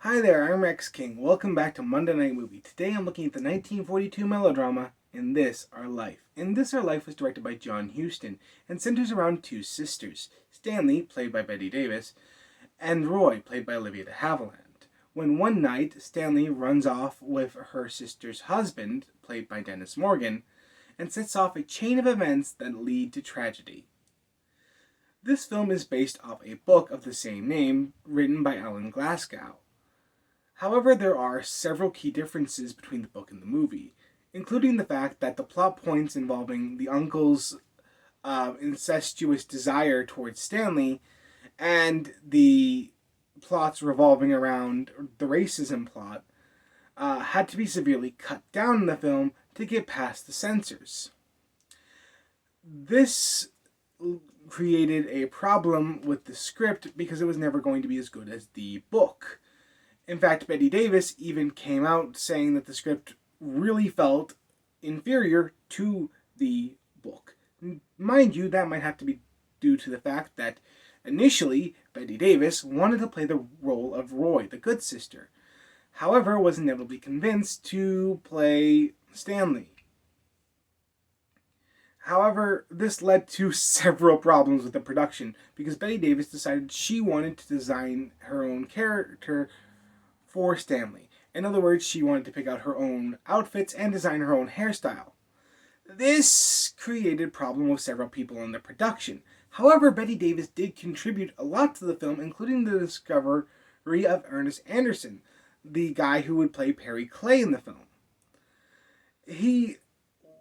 Hi there, I'm Rex King. Welcome back to Monday Night Movie. Today I'm looking at the 1942 melodrama In This Our Life. In This Our Life was directed by John Huston and centers around two sisters, Stanley, played by Bette Davis, and Roy, played by Olivia de Havilland. When one night Stanley runs off with her sister's husband, played by Dennis Morgan, and sets off a chain of events that lead to tragedy. This film is based off a book of the same name written by Alan Glasgow. However, there are several key differences between the book and the movie, including the fact that the plot points involving the uncle's incestuous desire towards Stanley and the plots revolving around the racism plot had to be severely cut down in the film to get past the censors. This created a problem with the script because it was never going to be as good as the book. In fact, Bette Davis even came out saying that the script really felt inferior to the book. Mind you, that might have to be due to the fact that initially Bette Davis wanted to play the role of Roy, the good sister. However, was inevitably convinced to play Stanley. However, this led to several problems with the production because Bette Davis decided she wanted to design her own character for Stanley. In other words, she wanted to pick out her own outfits and design her own hairstyle. This created problems with several people in the production. However, Bette Davis did contribute a lot to the film, including the discovery of Ernest Anderson, the guy who would play Perry Clay in the film. He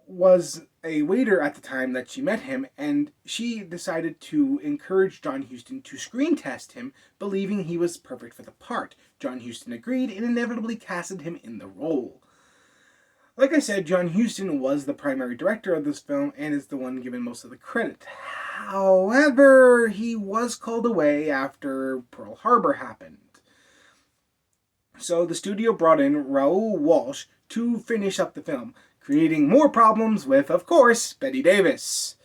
was a waiter at the time that she met him, and she decided to encourage John Huston to screen test him, believing he was perfect for the part. John Huston agreed and inevitably casted him in the role. Like I said, John Huston was the primary director of this film and is the one given most of the credit. However, he was called away after Pearl Harbor happened. So the studio brought in Raoul Walsh to finish up the film, creating more problems with, of course, Bette Davis.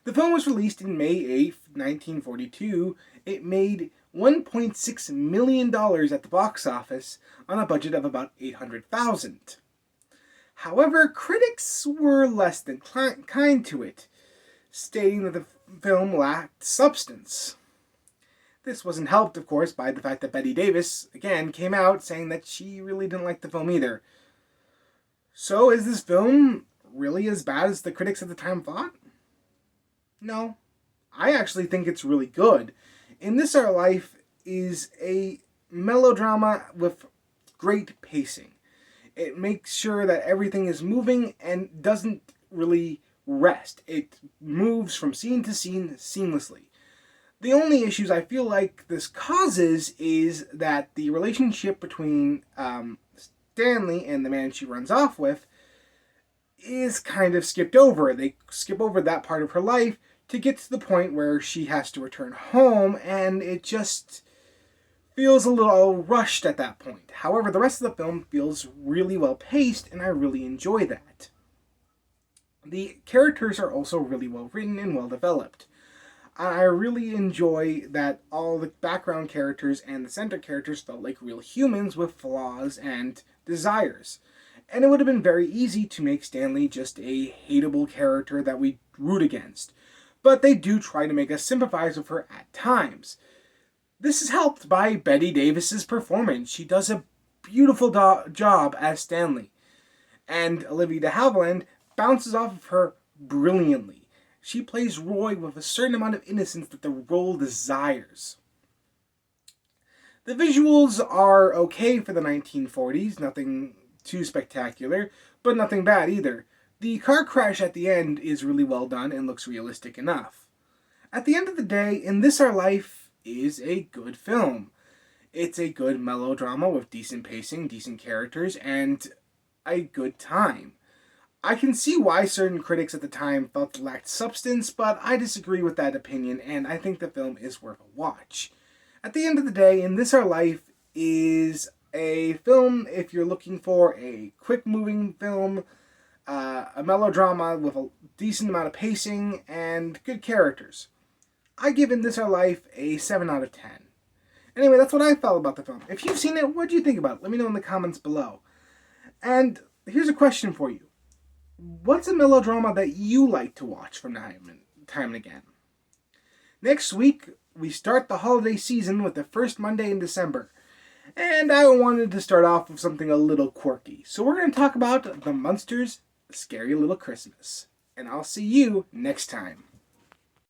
The film was released in May 8th, 1942. It made $1.6 million at the box office on a budget of about $800,000. However, critics were less than kind to it, stating that the film lacked substance. This wasn't helped, of course, by the fact that Bette Davis, again, came out saying that she really didn't like the film either. So, is this film really as bad as the critics at the time thought? No. I actually think it's really good. In This Our Life is a melodrama with great pacing. It makes sure that everything is moving and doesn't really rest. It moves from scene to scene seamlessly. The only issues I feel like this causes is that the relationship between Stanley and the man she runs off with is kind of skipped over. They skip over that part of her life to get to the point where she has to return home, and it just feels a little rushed at that point. However, the rest of the film feels really well paced, and I really enjoy that. The characters are also really well written and well developed. I really enjoy that all the background characters and the center characters felt like real humans with flaws and desires. And it would have been very easy to make Stanley just a hateable character that we root against. But they do try to make us sympathize with her at times. This is helped by Bette Davis's performance. She does a beautiful job as Stanley. And Olivia de Havilland bounces off of her brilliantly. She plays Roy with a certain amount of innocence that the role desires. The visuals are okay for the 1940s, nothing too spectacular, but nothing bad either. The car crash at the end is really well done and looks realistic enough. At the end of the day, In This Our Life is a good film. It's a good melodrama with decent pacing, decent characters, and a good time. I can see why certain critics at the time felt it lacked substance, but I disagree with that opinion, and I think the film is worth a watch. At the end of the day, In This Our Life is a film if you're looking for a quick-moving film, a melodrama with a decent amount of pacing and good characters. I give In This Our Life a 7 out of 10. Anyway, that's what I felt about the film. If you've seen it, what do you think about it? Let me know in the comments below. And here's a question for you. What's a melodrama that you like to watch from time and again? Next week, we start the holiday season with the first Monday in December. And I wanted to start off with something a little quirky. So we're going to talk about The Munsters' Scary Little Christmas. And I'll see you next time.